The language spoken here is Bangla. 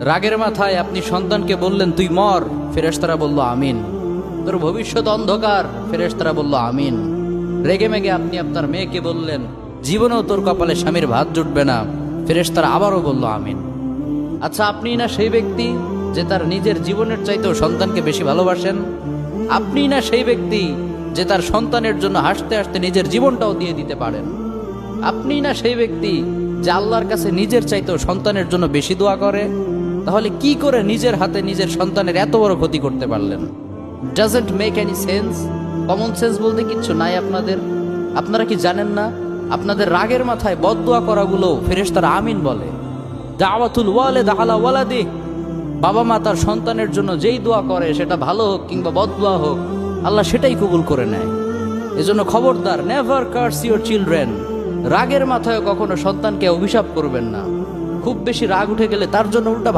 রাগের মাথায় আপনি সন্তানকে বললেন তুই মর, ফেরেশতারা বলল আমিন। তোর ভবিষ্যৎ অন্ধকার, ফেরেশতারা বলল আমিন। রেগে মেগে আপনি আপনার মেয়েকে বললেন জীবনেও তোর কপালে স্বামীর ভাত জুটবে না, ফেরেশতারা আবারও বলল আমিন। আচ্ছা, আপনি না সেই ব্যক্তি যে তার নিজের জীবনের চাইতেও সন্তানকে বেশি ভালোবাসেন? আপনি না সেই ব্যক্তি যে তার সন্তানের জন্য হাসতে হাসতে নিজের জীবনটাও দিয়ে দিতে পারেন? আপনি না সেই ব্যক্তি যে আল্লাহর কাছে নিজের চাইতেও সন্তানের জন্য বেশি দোয়া করে? তাহলে কি করে নিজের হাতে নিজের সন্তানের এত বড় ক্ষতি করতে পারলেন? Doesn't make any sense. Common sense বলতে কিচ্ছু নাই আপনাদের? আপনারা কি জানেন না আপনাদের রাগের মাথায় বদদোয়া করাগুলো ফেরেশতারা আমিন বলে? দাওয়াতুল ওয়ালিদ আলা ওয়ালাদি, বাবা মা তার সন্তানের জন্য যেই দোয়া করে সেটা ভালো হোক কিংবা বদদোয়া হোক, আল্লাহ সেটাই কবুল করে নেয়। এজন্য খবরদার, নেভার কার্স ইউর চিলড্রেন। রাগের মাথায় কখনো সন্তানকে অভিশাপ করবেন না। খুব বেশি রাগ উঠে গেলে তার জন্য উল্টা